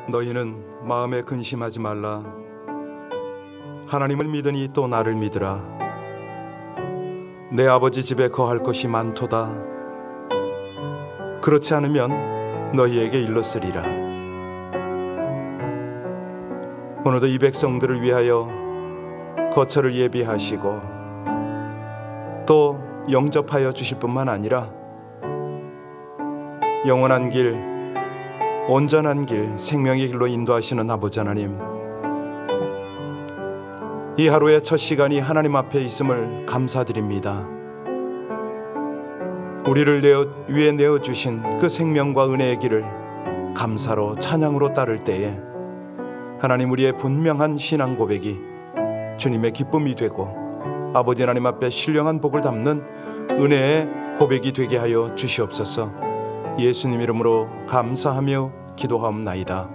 너희는 마음에 근심하지 말라. 하나님을 믿으니 또 나를 믿으라. 내 아버지 집에 거할 것이 많도다. 그렇지 않으면 너희에게 일렀으리라. 오늘도 이 백성들을 위하여 거처를 예비하시고 또 영접하여 주실 뿐만 아니라 영원한 길, 온전한 길, 생명의 길로 인도하시는 아버지 하나님, 이 하루의 첫 시간이 하나님 앞에 있음을 감사드립니다. 우리를 위해 내어주신 그 생명과 은혜의 길을 감사로 찬양으로 따를 때에 하나님, 우리의 분명한 신앙 고백이 주님의 기쁨이 되고 아버지 하나님 앞에 신령한 복을 담는 은혜의 고백이 되게 하여 주시옵소서. 예수님 이름으로 감사하며 기도하옵나이다.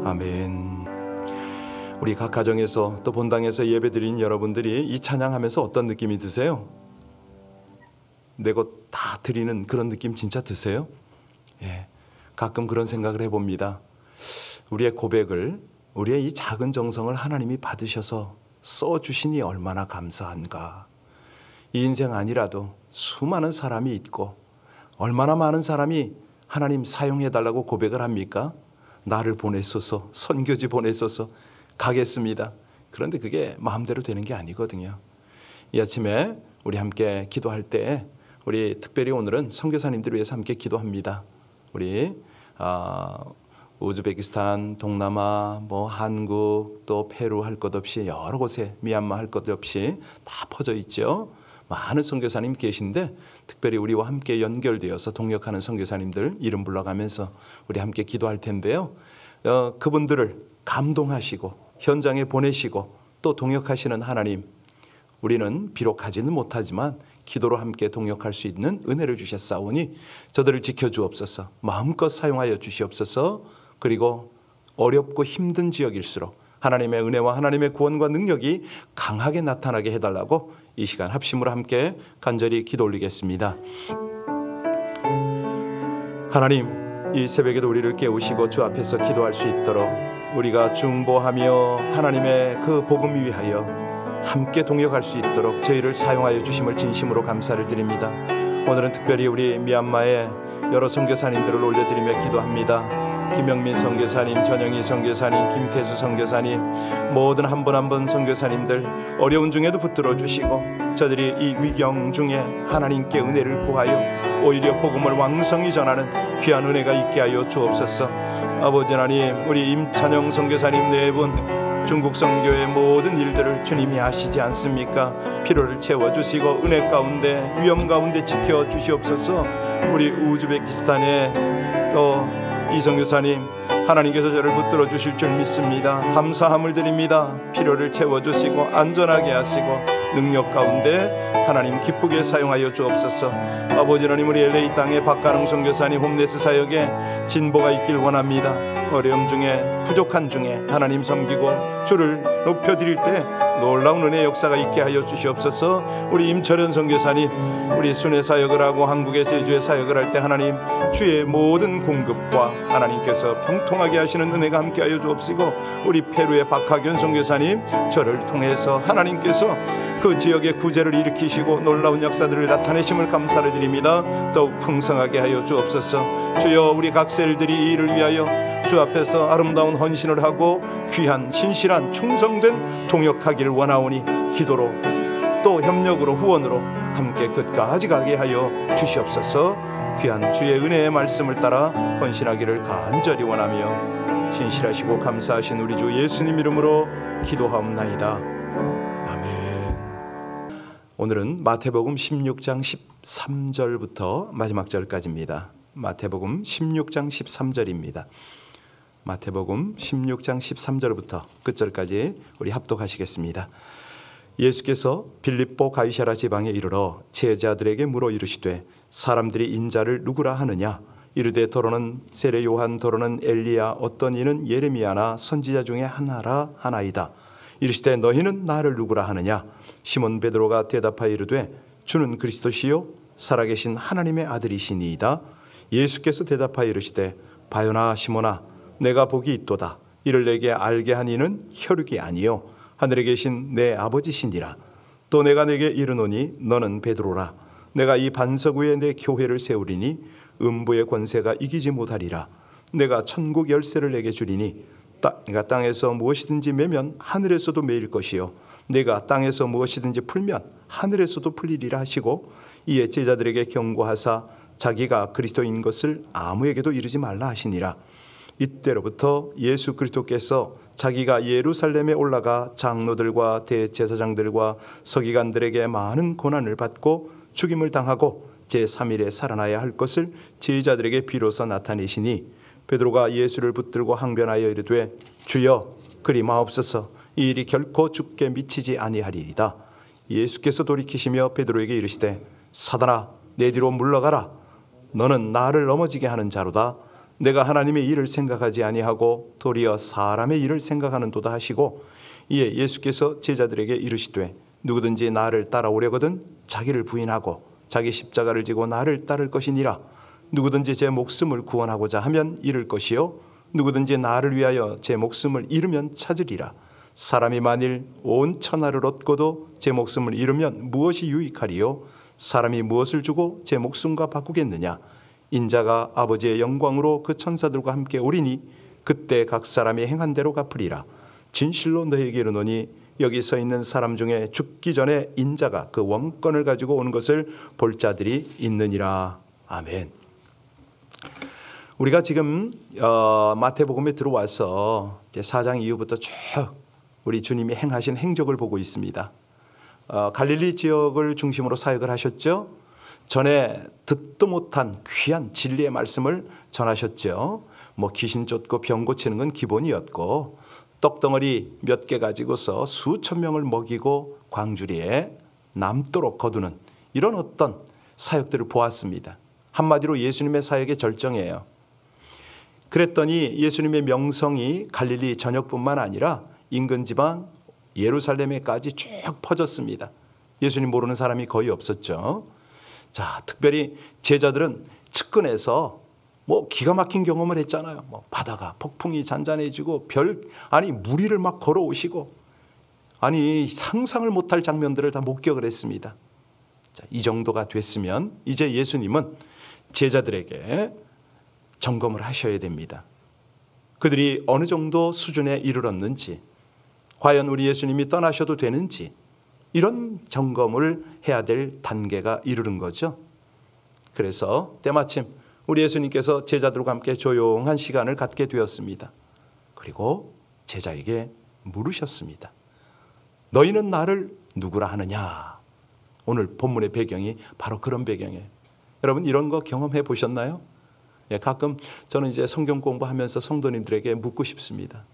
아멘. 우리 각 가정에서 또 본당에서 예배드린 여러분들이 이 찬양하면서 어떤 느낌이 드세요? 내 것 다 드리는 그런 느낌 진짜 드세요? 예, 가끔 그런 생각을 해봅니다. 우리의 고백을, 우리의 이 작은 정성을 하나님이 받으셔서 써주시니 얼마나 감사한가. 이 인생 아니라도 수많은 사람이 있고 얼마나 많은 사람이 하나님 사용해달라고 고백을 합니까? 나를 보내소서, 선교지 보내소서, 가겠습니다. 그런데 그게 마음대로 되는 게 아니거든요. 이 아침에 우리 함께 기도할 때, 우리 특별히 오늘은 선교사님들을 위해서 함께 기도합니다. 우리 우즈베키스탄, 동남아, 한국, 또 페루 할 것 없이 여러 곳에, 미얀마 할 것 없이 다 퍼져 있죠. 많은 선교사님 계신데 특별히 우리와 함께 연결되어서 동역하는 선교사님들 이름 불러가면서 우리 함께 기도할 텐데요. 그분들을 감동하시고 현장에 보내시고 또 동역하시는 하나님, 우리는 비록 가지는 못하지만 기도로 함께 동역할 수 있는 은혜를 주셨사오니 저들을 지켜주옵소서. 마음껏 사용하여 주시옵소서. 그리고 어렵고 힘든 지역일수록 하나님의 은혜와 하나님의 구원과 능력이 강하게 나타나게 해달라고 이 시간 합심으로 함께 간절히 기도 올리겠습니다. 하나님, 이 새벽에도 우리를 깨우시고 주 앞에서 기도할 수 있도록 우리가 중보하며 하나님의 그 복음 위하여 함께 동역할 수 있도록 저희를 사용하여 주심을 진심으로 감사를 드립니다. 오늘은 특별히 우리 미얀마의 여러 선교사님들을 올려드리며 기도합니다. 김영민 선교사님, 전영희 선교사님, 김태수 선교사님, 모든 한 분 한 분 선교사님들 어려운 중에도 붙들어 주시고 저들이 이 위경 중에 하나님께 은혜를 구하여 오히려 복음을 왕성히 전하는 귀한 은혜가 있게 하여 주옵소서. 아버지 하나님, 우리 임찬영 선교사님 네 분, 중국 선교의 모든 일들을 주님이 아시지 않습니까? 피로를 채워주시고 은혜 가운데, 위험 가운데 지켜주시옵소서. 우리 우즈베키스탄의 또 이성교사님, 하나님께서 저를 붙들어 주실 줄 믿습니다. 감사함을 드립니다. 필요를 채워주시고 안전하게 하시고 능력 가운데 하나님 기쁘게 사용하여 주옵소서. 아버지 하나님, 우리 LA 땅의 박가능 선교사님 홈레스 사역에 진보가 있길 원합니다. 어려움 중에, 부족한 중에 하나님 섬기고 주를 높여드릴 때 놀라운 은혜의 역사가 있게 하여 주시옵소서. 우리 임철현 선교사님, 우리 순회 사역을 하고 한국의 제주에 사역을 할 때 하나님 주의 모든 공급과 하나님께서 평통하게 하시는 은혜가 함께 하여 주옵시고, 우리 페루의 박하균 선교사님, 저를 통해서 하나님께서 그 지역의 구제를 일으키시고 놀라운 역사들을 나타내심을 감사를 드립니다. 더욱 풍성하게 하여 주옵소서. 주여, 우리 각 셀들이 이 일을 위하여 주 앞에서 아름다운 헌신을 하고 귀한 신실한 충성된 동역하기를 원하오니 기도로 또 협력으로 후원으로 함께 끝까지 가게 하여 주시옵소서. 귀한 주의 은혜의 말씀을 따라 헌신하기를 간절히 원하며 신실하시고 감사하신 우리 주 예수님 이름으로 기도하옵나이다. 아멘. 오늘은 마태복음 16장 13절부터 마지막 절까지입니다. 마태복음 16장 13절입니다. 마태복음 16장 13절부터 끝절까지 우리 합독하시겠습니다. 예수께서 빌립보 가이사랴 지방에 이르러 제자들에게 물어 이르시되 사람들이 인자를 누구라 하느냐? 이르되 더러는 세례 요한, 더러는 엘리야, 어떤 이는 예레미야나 선지자 중에 하나라 하나이다. 이르시되 너희는 나를 누구라 하느냐? 시몬 베드로가 대답하여 이르되 주는 그리스도시요 살아계신 하나님의 아들이시니이다. 예수께서 대답하여 이르시되 바요나 시몬아, 내가 복이 있도다. 이를 내게 알게 한 이는 혈육이 아니요 하늘에 계신 내 아버지시니라. 또 내가 내게 이르노니 너는 베드로라. 내가 이 반석 위에 내 교회를 세우리니 음부의 권세가 이기지 못하리라. 내가 천국 열쇠를 내게 주리니 내가 땅에서 무엇이든지 매면 하늘에서도 매일 것이요 내가 땅에서 무엇이든지 풀면 하늘에서도 풀리리라 하시고, 이에 제자들에게 경고하사 자기가 그리스도인 것을 아무에게도 이르지 말라 하시니라. 이때로부터 예수 그리스도께서 자기가 예루살렘에 올라가 장로들과 대제사장들과 서기관들에게 많은 고난을 받고 죽임을 당하고 제3일에 살아나야 할 것을 제자들에게 비로소 나타내시니, 베드로가 예수를 붙들고 항변하여 이르되 주여 그리 마옵소서. 이 일이 결코 죽게 미치지 아니하리이다. 예수께서 돌이키시며 베드로에게 이르시되 사단아 내 뒤로 물러가라. 너는 나를 넘어지게 하는 자로다. 내가 하나님의 일을 생각하지 아니하고 도리어 사람의 일을 생각하는도다 하시고, 이에 예수께서 제자들에게 이르시되 누구든지 나를 따라오려거든 자기를 부인하고 자기 십자가를 지고 나를 따를 것이니라. 누구든지 제 목숨을 구원하고자 하면 잃을 것이요 누구든지 나를 위하여 제 목숨을 잃으면 찾으리라. 사람이 만일 온 천하를 얻고도 제 목숨을 잃으면 무엇이 유익하리요? 사람이 무엇을 주고 제 목숨과 바꾸겠느냐? 인자가 아버지의 영광으로 그 천사들과 함께 오리니 그때 각 사람이 행한 대로 갚으리라. 진실로 너희에게 이르노니 여기 서 있는 사람 중에 죽기 전에 인자가 그 원권을 가지고 오는 것을 볼 자들이 있느니라. 아멘. 우리가 지금 마태복음에 들어와서 이제 4장 이후부터 쭉 우리 주님이 행하신 행적을 보고 있습니다. 갈릴리 지역을 중심으로 사역을 하셨죠. 전에 듣도 못한 귀한 진리의 말씀을 전하셨죠. 뭐 귀신 쫓고 병 고치는 건 기본이었고, 떡덩어리 몇 개 가지고서 수천 명을 먹이고 광주리에 남도록 거두는 이런 어떤 사역들을 보았습니다. 한마디로 예수님의 사역의 절정이에요. 그랬더니 예수님의 명성이 갈릴리 전역뿐만 아니라 인근 지방 예루살렘에까지 쭉 퍼졌습니다. 예수님 모르는 사람이 거의 없었죠. 자, 특별히 제자들은 측근에서 뭐 기가 막힌 경험을 했잖아요. 뭐 바다가 폭풍이 잔잔해지고 무리를 막 걸어오시고, 상상을 못할 장면들을 다 목격을 했습니다. 자, 이 정도가 됐으면 이제 예수님은 제자들에게 점검을 하셔야 됩니다. 그들이 어느 정도 수준에 이르렀는지, 과연 우리 예수님이 떠나셔도 되는지, 이런 점검을 해야 될 단계가 이르는 거죠. 그래서 때마침 우리 예수님께서 제자들과 함께 조용한 시간을 갖게 되었습니다. 그리고 제자에게 물으셨습니다. 너희는 나를 누구라 하느냐? 오늘 본문의 배경이 바로 그런 배경이에요. 여러분 이런 거 경험해 보셨나요? 가끔 저는 이제 성경 공부하면서 성도님들에게 묻고 싶습니다.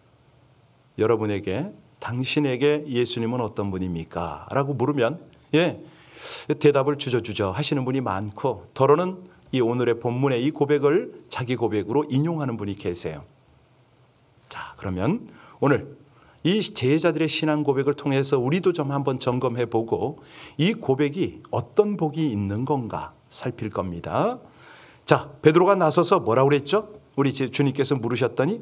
여러분에게 당신에게 예수님은 어떤 분입니까? 라고 물으면 대답을 주저주저 하시는 분이 많고, 더러는 이 오늘의 본문의 이 고백을 자기 고백으로 인용하는 분이 계세요. 자, 그러면 오늘 이 제자들의 신앙 고백을 통해서 우리도 좀 한번 점검해 보고 이 고백이 어떤 복이 있는 건가 살필 겁니다. 자, 베드로가 나서서 뭐라고 그랬죠? 우리 주님께서 물으셨더니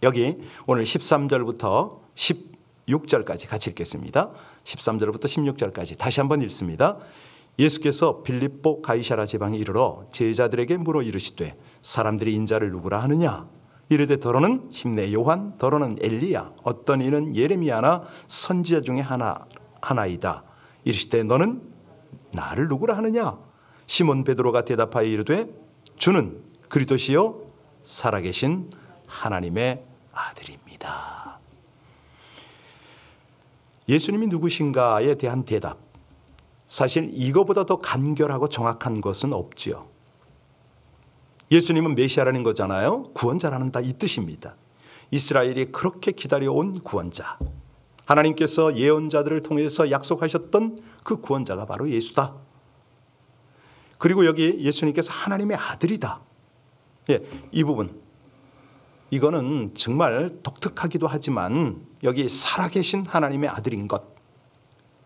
여기 오늘 13절부터 16절까지 같이 읽겠습니다. 13절부터 16절까지 다시 한번 읽습니다. 예수께서 빌립보 가이사랴 지방에 이르러 제자들에게 물어 이르시되 사람들이 인자를 누구라 하느냐? 이르되 더러는 심내 요한, 더러는 엘리야, 어떤 이는 예레미야나 선지자 중에 하나이다. 이르시되 너는 나를 누구라 하느냐? 시몬 베드로가 대답하여 이르되 주는 그리스도시요 살아계신 하나님의 아들입니다. 예수님이 누구신가에 대한 대답, 사실 이거보다 더 간결하고 정확한 것은 없지요. 예수님은 메시아라는 거잖아요. 구원자라는 다 이 뜻입니다. 이스라엘이 그렇게 기다려온 구원자, 하나님께서 예언자들을 통해서 약속하셨던 그 구원자가 바로 예수다. 그리고 여기 예수님께서 하나님의 아들이다. 이 부분, 이거는 정말 독특하기도 하지만 여기 살아계신 하나님의 아들인 것,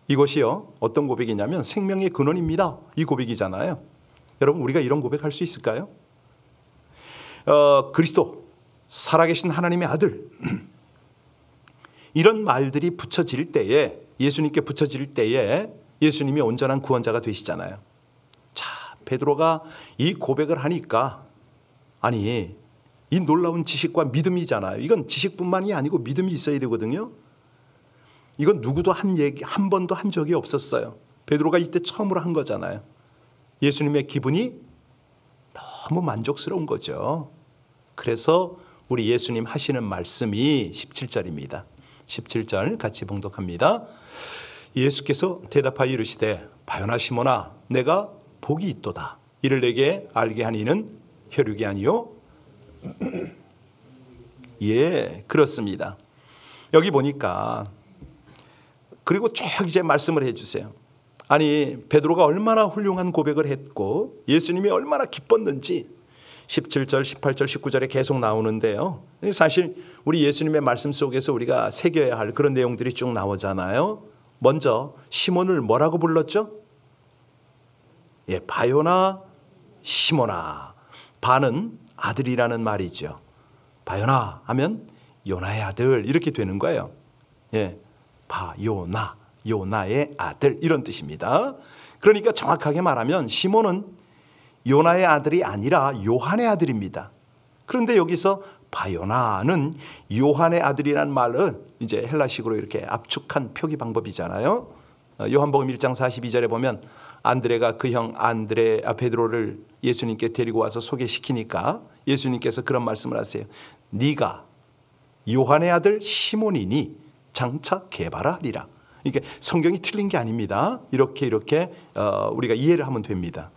이것이요 어떤 고백이냐면 생명의 근원입니다. 이 고백이잖아요. 여러분 우리가 이런 고백할 수 있을까요? 그리스도, 살아계신 하나님의 아들, 이런 말들이 붙여질 때에, 예수님께 붙여질 때에 예수님이 온전한 구원자가 되시잖아요. 자, 베드로가 이 고백을 하니까, 아니, 이 놀라운 지식과 믿음이잖아요. 이건 지식뿐만이 아니고 믿음이 있어야 되거든요. 이건 누구도 한 번도 한 적이 없었어요. 베드로가 이때 처음으로 한 거잖아요. 예수님의 기분이 너무 만족스러운 거죠. 그래서 우리 예수님 하시는 말씀이 17절입니다. 17절 같이 봉독합니다. 예수께서 대답하여 이르시되 바요나 시몬아 내가 복이 있도다. 이를 내게 알게 하는 이는 혈육이 아니요. 예, 그렇습니다. 여기 보니까, 그리고 쭉 이제 말씀을 해주세요. 아니, 베드로가 얼마나 훌륭한 고백을 했고 예수님이 얼마나 기뻤는지 17절, 18절, 19절에 계속 나오는데요. 사실 우리 예수님의 말씀 속에서 우리가 새겨야 할 그런 내용들이 쭉 나오잖아요. 먼저 시몬을 뭐라고 불렀죠? 예, 바요나 시몬아. 바는 아들이라는 말이죠. 바요나 하면 요나의 아들 이렇게 되는 거예요. 예, 바요나, 요나의 아들 이런 뜻입니다. 그러니까 정확하게 말하면 시몬은 요나의 아들이 아니라 요한의 아들입니다. 그런데 여기서 바요나는 요한의 아들이라는 말은 이제 헬라식으로 이렇게 압축한 표기 방법이잖아요. 요한복음 1장 42절에 보면 안드레가 그 형 베드로를 예수님께 데리고 와서 소개시키니까 예수님께서 그런 말씀을 하세요. 네가 요한의 아들 시몬이니 장차 게바라 하리라. 이게 성경이 틀린 게 아닙니다. 이렇게 우리가 이해를 하면 됩니다.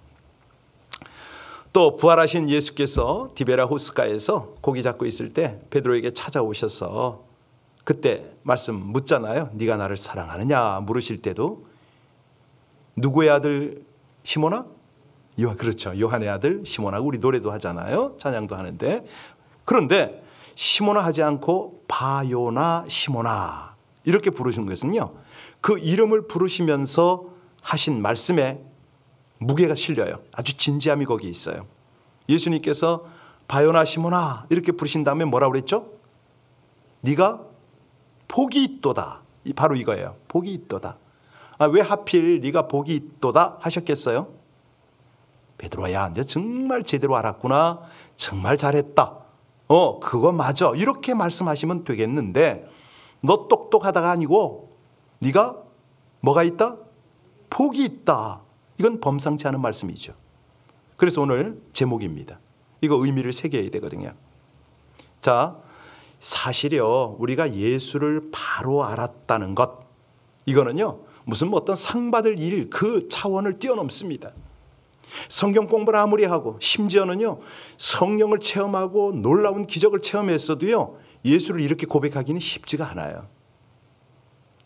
또 부활하신 예수께서 디베라 호스가에서 고기 잡고 있을 때 베드로에게 찾아오셔서 그때 말씀 묻잖아요. 네가 나를 사랑하느냐 물으실 때도 누구의 아들 시몬아? 그렇죠. 요한의 아들 시몬아. 우리 노래도 하잖아요. 찬양도 하는데. 그런데 시몬아 하지 않고 바요나 시몬아 이렇게 부르신 것은요. 그 이름을 부르시면서 하신 말씀에 무게가 실려요. 아주 진지함이 거기 있어요. 예수님께서 바요나 시몬아 이렇게 부르신 다음에 뭐라고 그랬죠? 네가 복이 있도다. 바로 이거예요. 복이 있도다. 왜 하필 네가 복이 있도다 하셨겠어요? 베드로야, 이제 정말 제대로 알았구나. 정말 잘했다. 그거 맞아. 이렇게 말씀하시면 되겠는데 너 똑똑하다가 아니고 네가 뭐가 있다? 복이 있다. 이건 범상치 않은 말씀이죠. 그래서 오늘 제목입니다. 이거 의미를 새겨야 되거든요. 자, 사실요 우리가 예수를 바로 알았다는 것, 이거는요 무슨 어떤 상 받을 일 그 차원을 뛰어넘습니다. 성경 공부를 아무리 하고 심지어는요 성령을 체험하고 놀라운 기적을 체험했어도요 예수를 이렇게 고백하기는 쉽지가 않아요.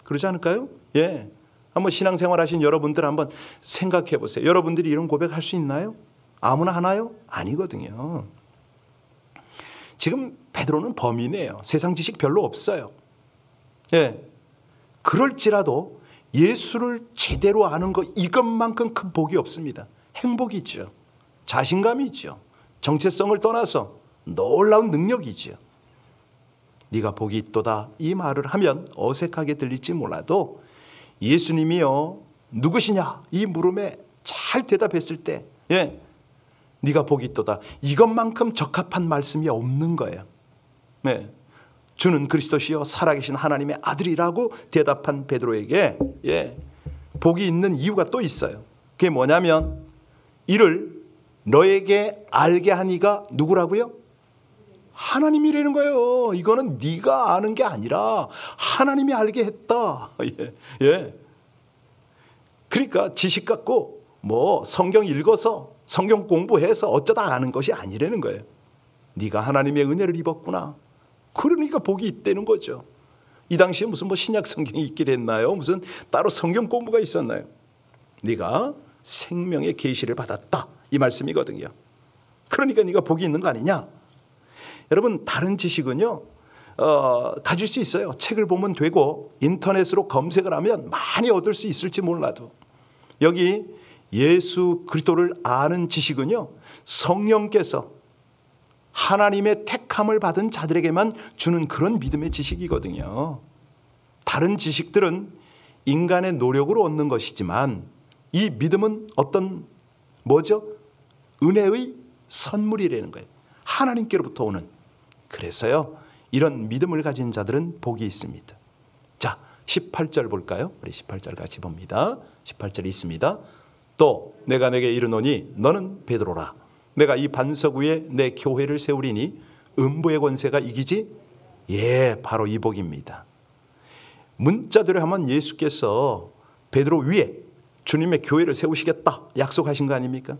그러지 않을까요? 예. 한번 신앙생활 하신 여러분들 한번 생각해 보세요. 여러분들이 이런 고백할 수 있나요? 아무나 하나요? 아니거든요. 지금 베드로는 범인이에요. 세상 지식 별로 없어요. 예. 그럴지라도 예수를 제대로 아는 것 이것만큼 큰 복이 없습니다. 행복이죠. 자신감이죠. 정체성을 떠나서 놀라운 능력이죠. 네가 복이 있도다 이 말을 하면 어색하게 들릴지 몰라도 예수님이요 누구시냐 이 물음에 잘 대답했을 때 예, 네가 복이 있도다 이것만큼 적합한 말씀이 없는 거예요. 네. 주는 그리스도시요 살아계신 하나님의 아들이라고 대답한 베드로에게 예, 복이 있는 이유가 또 있어요. 그게 뭐냐면 이를 너에게 알게 하니가 누구라고요? 하나님이라는 거예요. 이거는 네가 아는 게 아니라 하나님이 알게 했다. 예, 예. 그러니까 지식 갖고 뭐 성경 읽어서 성경 공부해서 어쩌다 아는 것이 아니라는 거예요. 네가 하나님의 은혜를 입었구나. 그러니까 복이 있다는 거죠. 이 당시에 무슨 뭐 신약 성경이 있긴 했나요? 무슨 따로 성경 공부가 있었나요? 네가 생명의 계시를 받았다 이 말씀이거든요. 그러니까 네가 복이 있는 거 아니냐? 여러분 다른 지식은요 가질 수 있어요. 책을 보면 되고 인터넷으로 검색을 하면 많이 얻을 수 있을지 몰라도 여기 예수 그리스도를 아는 지식은요 성령께서 하나님의 택함을 받은 자들에게만 주는 그런 믿음의 지식이거든요. 다른 지식들은 인간의 노력으로 얻는 것이지만 이 믿음은 어떤 뭐죠? 은혜의 선물이라는 거예요. 하나님께로부터 오는. 그래서요, 이런 믿음을 가진 자들은 복이 있습니다. 자, 18절 볼까요? 우리 18절 같이 봅니다. 18절이 있습니다. 또 내가 내게 이르노니 너는 베드로라. 내가 이 반석 위에 내 교회를 세우리니 음부의 권세가 이기지? 예, 바로 이 복입니다. 문자대로 하면 예수께서 베드로 위에 주님의 교회를 세우시겠다 약속하신 거 아닙니까?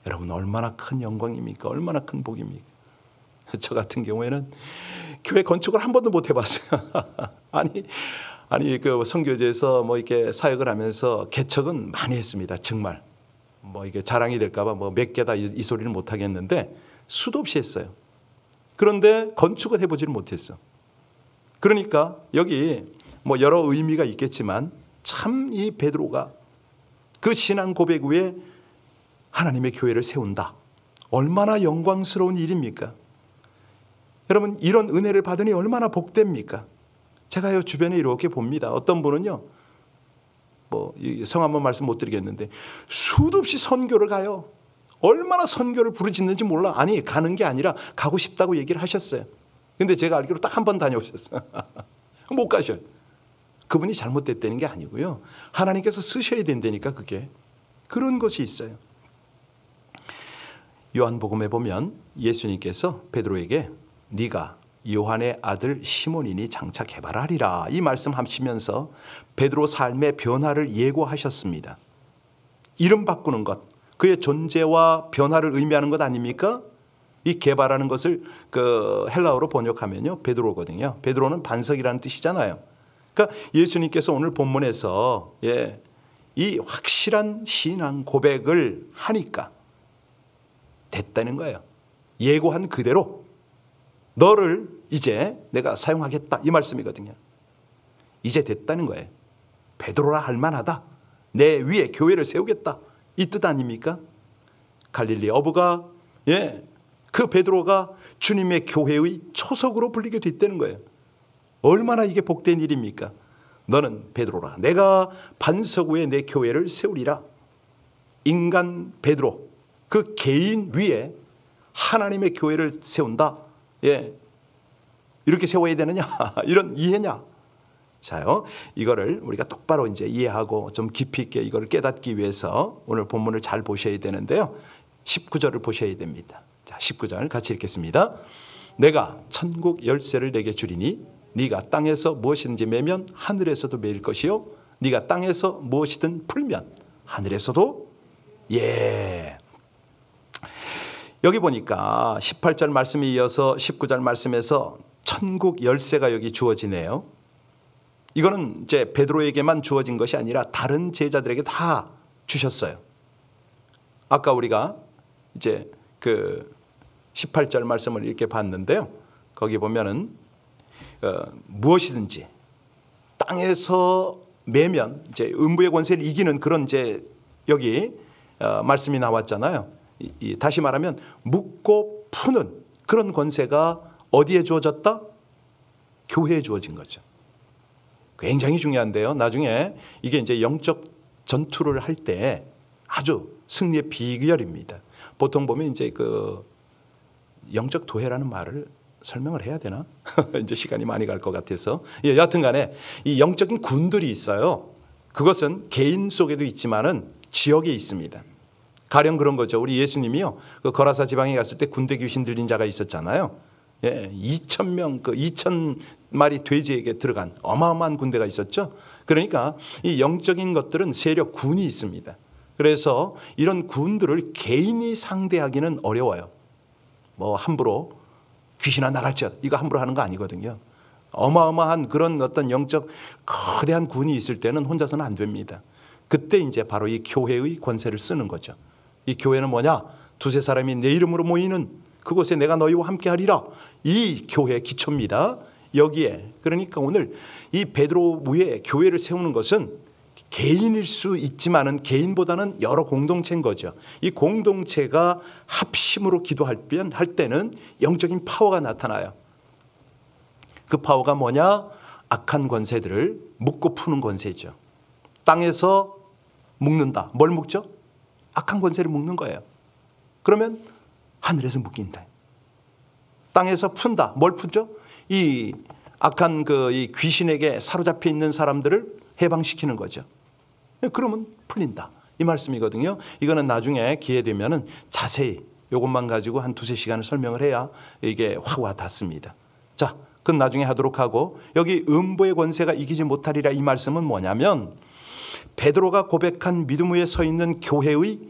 여러분, 얼마나 큰 영광입니까? 얼마나 큰 복입니까? 저 같은 경우에는 교회 건축을 한 번도 못 해봤어요. 아니 그 선교제에서 뭐 이렇게 사역을 하면서 개척은 많이 했습니다. 정말 뭐 이게 자랑이 될까봐 뭐 몇 개다 이 소리를 못 하겠는데 수도 없이 했어요. 그런데 건축을 해보지를 못했어. 그러니까 여기 뭐 여러 의미가 있겠지만 참 이 베드로가 그 신앙 고백 위에 하나님의 교회를 세운다. 얼마나 영광스러운 일입니까? 여러분, 이런 은혜를 받으니 얼마나 복됩니까? 제가요 주변에 이렇게 봅니다. 어떤 분은요, 뭐 성함은 말씀 못 드리겠는데 수도 없이 선교를 가요. 얼마나 선교를 부르짖는지 몰라. 아니, 가는 게 아니라 가고 싶다고 얘기를 하셨어요. 근데 제가 알기로 딱 한 번 다녀오셨어요. 못 가셔요. 그분이 잘못됐다는 게 아니고요, 하나님께서 쓰셔야 된다니까. 그게 그런 것이 있어요. 요한복음에 보면 예수님께서 베드로에게 네가 요한의 아들 시몬이니 장차 개발하리라 이 말씀하시면서 베드로 삶의 변화를 예고하셨습니다. 이름 바꾸는 것, 그의 존재와 변화를 의미하는 것 아닙니까? 이 개발하는 것을 그 헬라어로 번역하면요 베드로거든요. 베드로는 반석이라는 뜻이잖아요. 그러니까 예수님께서 오늘 본문에서 이 확실한 신앙 고백을 하니까 됐다는 거예요. 예고한 그대로 너를 이제 내가 사용하겠다 이 말씀이거든요. 이제 됐다는 거예요. 베드로라 할 만하다. 내 위에 교회를 세우겠다 이 뜻 아닙니까? 갈릴리 어부가 그 베드로가 주님의 교회의 초석으로 불리게 됐다는 거예요. 얼마나 이게 복된 일입니까? 너는 베드로라. 내가 반석 위에 내 교회를 세우리라. 인간 베드로 그 개인 위에 하나님의 교회를 세운다. 이렇게 세워야 되느냐? 이런 이해냐? 자요, 이거를 우리가 똑바로 이제 이해하고 좀 깊이 있게 이거를 깨닫기 위해서 오늘 본문을 잘 보셔야 되는데요. 19절을 보셔야 됩니다. 자, 19절 같이 읽겠습니다. 내가 천국 열쇠를 내게 주리니 네가 땅에서 무엇이든지 매면 하늘에서도 매일 것이요 네가 땅에서 무엇이든 풀면 하늘에서도 여기 보니까 18절 말씀에 이어서 19절 말씀에서 천국 열쇠가 여기 주어지네요. 이거는 이제 베드로에게만 주어진 것이 아니라 다른 제자들에게 다 주셨어요. 아까 우리가 이제 그 18절 말씀을 이렇게 봤는데요. 거기 보면은 무엇이든지 땅에서 매면 이제 음부의 권세를 이기는 그런 이제 여기 말씀이 나왔잖아요. 다시 말하면 묶고 푸는 그런 권세가 어디에 주어졌다? 교회에 주어진 거죠. 굉장히 중요한데요. 나중에 이게 이제 영적 전투를 할 때 아주 승리의 비결입니다. 보통 보면 이제 그 영적 도회라는 말을 설명을 해야 되나? 이제 시간이 많이 갈 것 같아서. 여하튼 간에 이 영적인 군들이 있어요. 그것은 개인 속에도 있지만은 지역에 있습니다. 가령 그런 거죠. 우리 예수님이요, 그 거라사 지방에 갔을 때 군대 귀신 들린 자가 있었잖아요. 2,000명, 그 2,000마리 돼지에게 들어간 어마어마한 군대가 있었죠. 그러니까 이 영적인 것들은 세력 군이 있습니다. 그래서 이런 군들을 개인이 상대하기는 어려워요. 뭐 함부로 귀신아 나갈지어다 이거 함부로 하는 거 아니거든요. 어마어마한 그런 어떤 영적 거대한 군이 있을 때는 혼자서는 안 됩니다. 그때 이제 바로 이 교회의 권세를 쓰는 거죠. 이 교회는 뭐냐? 두세 사람이 내 이름으로 모이는 그곳에 내가 너희와 함께 하리라. 이 교회의 기초입니다. 여기에 그러니까 오늘 이 베드로 위에 교회를 세우는 것은 개인일 수 있지만은 개인보다는 여러 공동체인 거죠. 이 공동체가 합심으로 기도할 때는 영적인 파워가 나타나요. 그 파워가 뭐냐? 악한 권세들을 묶고 푸는 권세죠. 땅에서 묶는다. 뭘 묶죠? 악한 권세를 묶는 거예요. 그러면 하늘에서 묶인다. 땅에서 푼다. 뭘 푸죠? 이 악한 이 귀신에게 사로잡혀 있는 사람들을 해방시키는 거죠. 그러면 풀린다. 이 말씀이거든요. 이거는 나중에 기회 되면은 자세히 이것만 가지고 한 두세 시간을 설명을 해야 이게 확 와닿습니다. 자, 그건 나중에 하도록 하고, 여기 음부의 권세가 이기지 못하리라 이 말씀은 뭐냐면 베드로가 고백한 믿음 위에 서 있는 교회의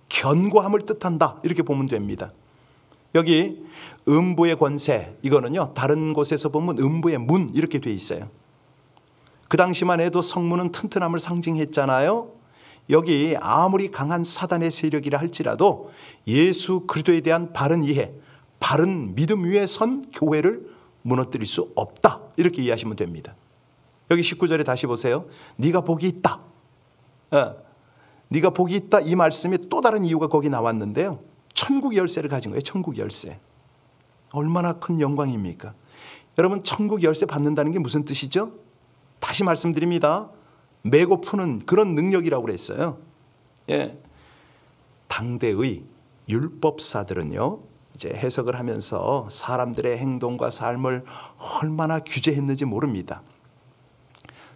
견고함을 뜻한다. 이렇게 보면 됩니다. 여기 음부의 권세, 이거는요 다른 곳에서 보면 음부의 문 이렇게 돼 있어요. 그 당시만 해도 성문은 튼튼함을 상징했잖아요. 여기 아무리 강한 사단의 세력이라 할지라도 예수 그리스도에 대한 바른 이해, 바른 믿음 위에 선 교회를 무너뜨릴 수 없다. 이렇게 이해하시면 됩니다. 여기 19절에 다시 보세요. 네가 복이 있다. 네가 복이 있다. 이 말씀에 또 다른 이유가 거기 나왔는데요. 천국 열쇠를 가진 거예요. 천국 열쇠. 얼마나 큰 영광입니까? 여러분, 천국 열쇠 받는다는 게 무슨 뜻이죠? 다시 말씀드립니다. 메고 푸는 그런 능력이라고 그랬어요. 예. 당대의 율법사들은요, 이제 해석을 하면서 사람들의 행동과 삶을 얼마나 규제했는지 모릅니다.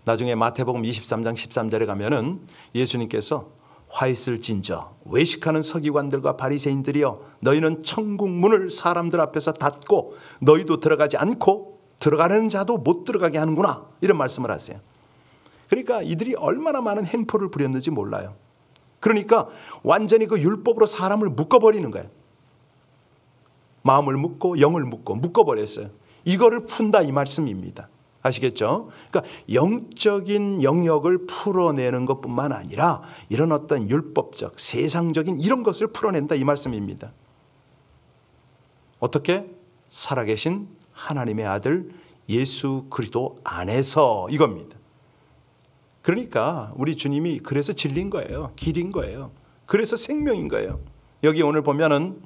나중에 마태복음 23장 13절에 가면은 예수님께서 화 있을진저 외식하는 서기관들과 바리새인들이여, 너희는 천국 문을 사람들 앞에서 닫고 너희도 들어가지 않고 들어가는 자도 못 들어가게 하는구나, 이런 말씀을 하세요. 그러니까 이들이 얼마나 많은 행포를 부렸는지 몰라요. 그러니까 완전히 그 율법으로 사람을 묶어버리는 거예요. 마음을 묶고 영을 묶어버렸어요. 이거를 푼다 이 말씀입니다. 아시겠죠? 그러니까 영적인 영역을 풀어내는 것뿐만 아니라 이런 어떤 율법적, 세상적인 이런 것을 풀어낸다 이 말씀입니다. 어떻게? 살아계신 하나님의 아들 예수 그리스도 안에서, 이겁니다. 그러니까 우리 주님이 그래서 진리인 거예요. 길인 거예요. 그래서 생명인 거예요. 여기 오늘 보면은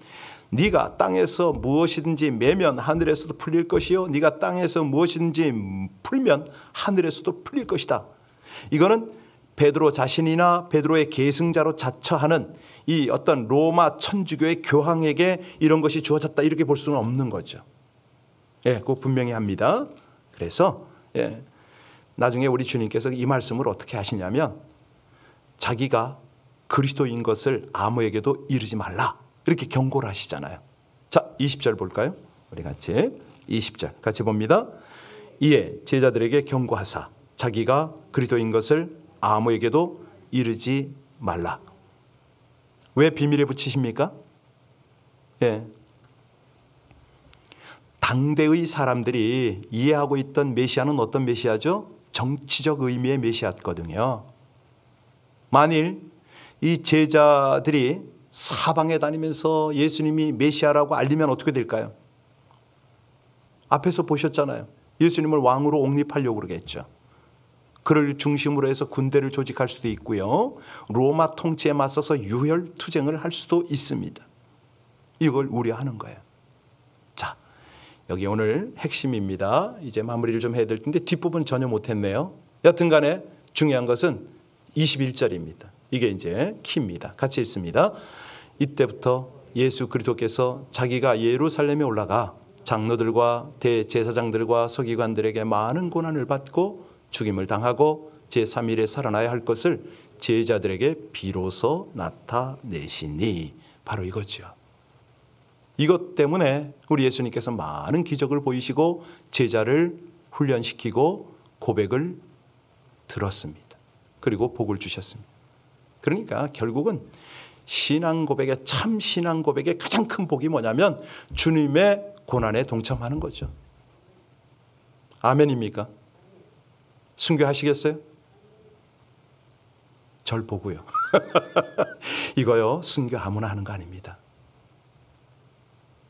네가 땅에서 무엇이든지 매면 하늘에서도 풀릴 것이요, 네가 땅에서 무엇이든지 풀면 하늘에서도 풀릴 것이다. 이거는 베드로 자신이나 베드로의 계승자로 자처하는 이 어떤 로마 천주교의 교황에게 이런 것이 주어졌다 이렇게 볼 수는 없는 거죠. 예, 그거 분명히 합니다. 그래서 나중에 우리 주님께서 이 말씀을 어떻게 하시냐면 자기가 그리스도인 것을 아무에게도 이르지 말라 이렇게 경고를 하시잖아요. 자, 20절 볼까요? 우리 같이 20절 같이 봅니다. 이에 제자들에게 경고하사 자기가 그리스도인 것을 아무에게도 이르지 말라. 왜 비밀에 붙이십니까? 예. 당대의 사람들이 이해하고 있던 메시아는 어떤 메시아죠? 정치적 의미의 메시아였거든요. 만일 이 제자들이 사방에 다니면서 예수님이 메시아라고 알리면 어떻게 될까요? 앞에서 보셨잖아요. 예수님을 왕으로 옹립하려고 그러겠죠. 그를 중심으로 해서 군대를 조직할 수도 있고요. 로마 통치에 맞서서 유혈 투쟁을 할 수도 있습니다. 이걸 우려하는 거예요. 자, 여기 오늘 핵심입니다. 이제 마무리를 좀 해야 될 텐데 뒷부분 전혀 못했네요. 여튼 간에 중요한 것은 21절입니다. 이게 이제 키입니다. 같이 읽습니다. 이때부터 예수 그리스도께서 자기가 예루살렘에 올라가 장로들과 대제사장들과 서기관들에게 많은 고난을 받고 죽임을 당하고 제3일에 살아나야 할 것을 제자들에게 비로소 나타내시니, 바로 이거죠. 이것 때문에 우리 예수님께서 많은 기적을 보이시고 제자를 훈련시키고 고백을 들었습니다. 그리고 복을 주셨습니다. 그러니까 결국은 신앙 고백의, 참 신앙 고백의 가장 큰 복이 뭐냐면 주님의 고난에 동참하는 거죠. 아멘입니까? 순교하시겠어요? 절 보고요. 이거요, 순교 아무나 하는 거 아닙니다.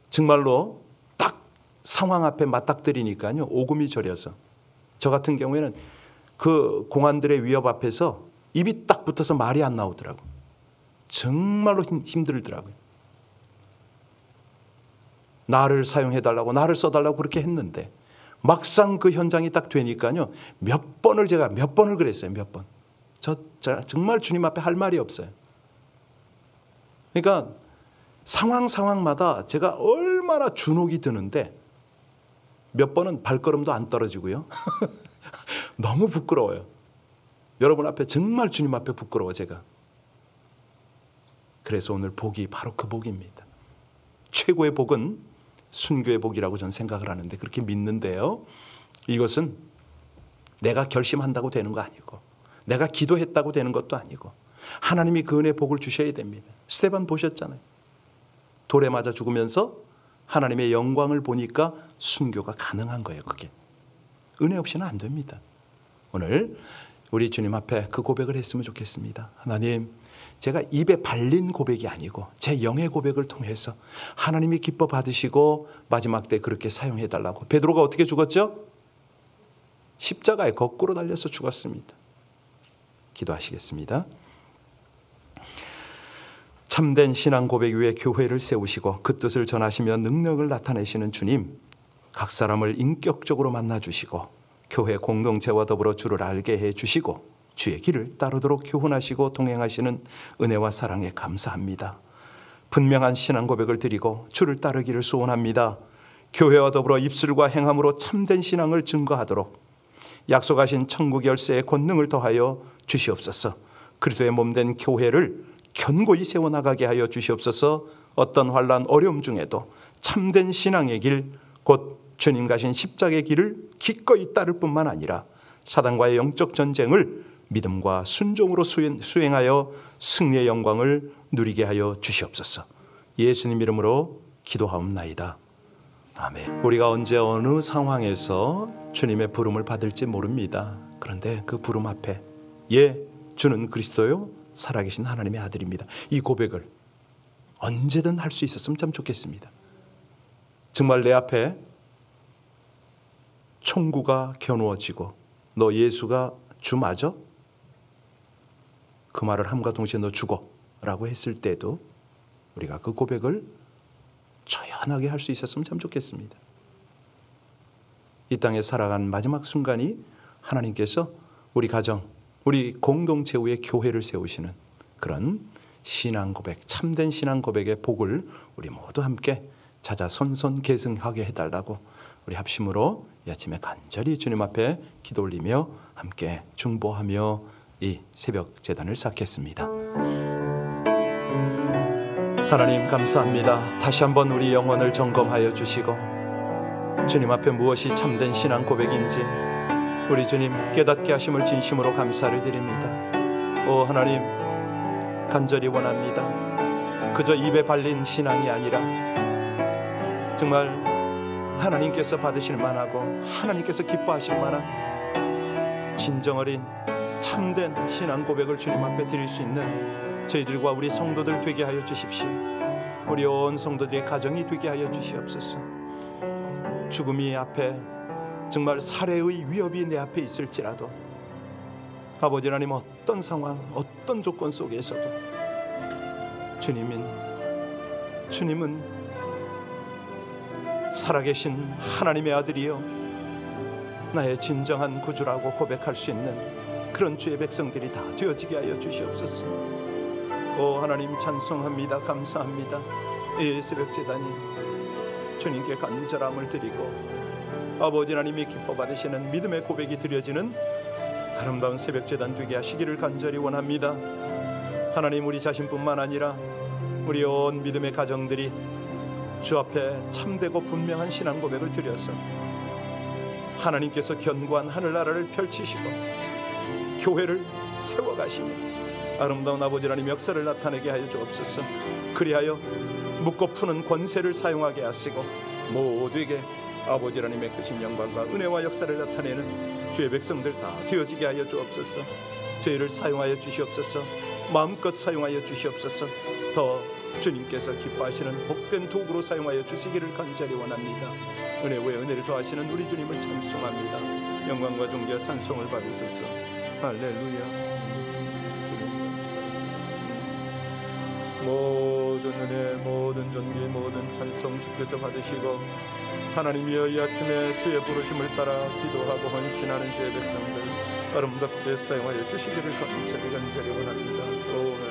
정말로 딱 상황 앞에 맞닥뜨리니까요, 오금이 저려서. 저 같은 경우에는 그 공안들의 위협 앞에서 입이 딱 붙어서 말이 안 나오더라고. 정말로 힘들더라고요. 나를 사용해달라고, 나를 써달라고 그렇게 했는데 막상 그 현장이 딱 되니까요, 몇 번을 그랬어요. 몇 번. 제가 정말 주님 앞에 할 말이 없어요. 그러니까 상황마다 제가 얼마나 주눅이 드는데 몇 번은 발걸음도 안 떨어지고요. 너무 부끄러워요. 여러분 앞에 정말 주님 앞에 부끄러워 제가. 그래서 오늘 복이 바로 그 복입니다. 최고의 복은 순교의 복이라고 저는 생각을 하는데 그렇게 믿는데요. 이것은 내가 결심한다고 되는 거 아니고 내가 기도했다고 되는 것도 아니고 하나님이 그 은혜의 복을 주셔야 됩니다. 스데반 보셨잖아요. 돌에 맞아 죽으면서 하나님의 영광을 보니까 순교가 가능한 거예요. 그게 은혜 없이는 안 됩니다. 오늘 우리 주님 앞에 그 고백을 했으면 좋겠습니다. 하나님, 제가 입에 발린 고백이 아니고 제 영의 고백을 통해서 하나님이 기뻐 받으시고 마지막 때 그렇게 사용해 달라고. 베드로가 어떻게 죽었죠? 십자가에 거꾸로 달려서 죽었습니다. 기도하시겠습니다. 참된 신앙 고백 위에 교회를 세우시고 그 뜻을 전하시며 능력을 나타내시는 주님, 각 사람을 인격적으로 만나주시고 교회 공동체와 더불어 주를 알게 해주시고 주의 길을 따르도록 교훈하시고 동행하시는 은혜와 사랑에 감사합니다. 분명한 신앙 고백을 드리고 주를 따르기를 소원합니다. 교회와 더불어 입술과 행함으로 참된 신앙을 증거하도록 약속하신 천국 열쇠의 권능을 더하여 주시옵소서. 그리스도의 몸된 교회를 견고히 세워나가게 하여 주시옵소서. 어떤 환난 어려움 중에도 참된 신앙의 길, 곧 주님 가신 십자가의 길을 기꺼이 따를 뿐만 아니라 사단과의 영적 전쟁을 믿음과 순종으로 수행하여 승리의 영광을 누리게 하여 주시옵소서. 예수님 이름으로 기도하옵나이다. 아멘. 우리가 언제 어느 상황에서 주님의 부름을 받을지 모릅니다. 그런데 그 부름 앞에 주는 그리스도요 살아계신 하나님의 아들입니다. 이 고백을 언제든 할 수 있었으면 참 좋겠습니다. 정말 내 앞에 총구가 겨누어지고 너 예수가 주 맞아? 그 말을 함과 동시에 너 죽어 라고 했을 때도 우리가 그 고백을 조연하게 할 수 있었으면 참 좋겠습니다. 이 땅에 살아간 마지막 순간이 하나님께서 우리 가정, 우리 공동체 위에 교회를 세우시는 그런 신앙 고백, 참된 신앙 고백의 복을 우리 모두 함께 자자손손 계승하게 해달라고 우리 합심으로 이 아침에 간절히 주님 앞에 기도 올리며 함께 중보하며 이 새벽 제단을 쌓겠습니다. 하나님 감사합니다. 다시 한번 우리 영혼을 점검하여 주시고 주님 앞에 무엇이 참된 신앙 고백인지 우리 주님 깨닫게 하심을 진심으로 감사를 드립니다. 오 하나님, 간절히 원합니다. 그저 입에 발린 신앙이 아니라 정말 하나님께서 받으실 만하고 하나님께서 기뻐하실 만한 진정 어린 참된 신앙 고백을 주님 앞에 드릴 수 있는 저희들과 우리 성도들 되게 하여 주십시오. 우리 온 성도들의 가정이 되게 하여 주시옵소서. 죽음이 앞에 정말 살해의 위협이 내 앞에 있을지라도 아버지 하나님 어떤 상황, 어떤 조건 속에서도 주님은 살아계신 하나님의 아들이요 나의 진정한 구주라고 고백할 수 있는 그런 주의 백성들이 다 되어지게 하여 주시옵소서. 오 하나님 찬송합니다. 감사합니다. 이 새벽 제단이 주님께 간절함을 드리고 아버지 하나님이 기뻐 받으시는 믿음의 고백이 드려지는 아름다운 새벽 제단 되게 하시기를 간절히 원합니다. 하나님, 우리 자신뿐만 아니라 우리 온 믿음의 가정들이 주 앞에 참되고 분명한 신앙 고백을 드려서 하나님께서 견고한 하늘나라를 펼치시고 교회를 세워가시며 아름다운 아버지 하나님 역사를 나타내게 하여 주옵소서. 그리하여 묶고 푸는 권세를 사용하게 하시고 모두에게 아버지 하나님의 크신 영광과 은혜와 역사를 나타내는 주의 백성들 다 되어지게 하여 주옵소서. 저희를 사용하여 주시옵소서. 마음껏 사용하여 주시옵소서. 더 주님께서 기뻐하시는 복된 도구로 사용하여 주시기를 간절히 원합니다. 은혜 위에 은혜를 더하시는 우리 주님을 찬송합니다. 영광과 존귀와 찬송을 받으소서. 할렐루야. 모든 은혜, 모든 존귀, 모든 찬송 주께서 받으시고 하나님이여 이 아침에 주의 부르심을 따라 기도하고 헌신하는 주의 백성들 아름답게 사용하여 주시기를 간절히 원합니다.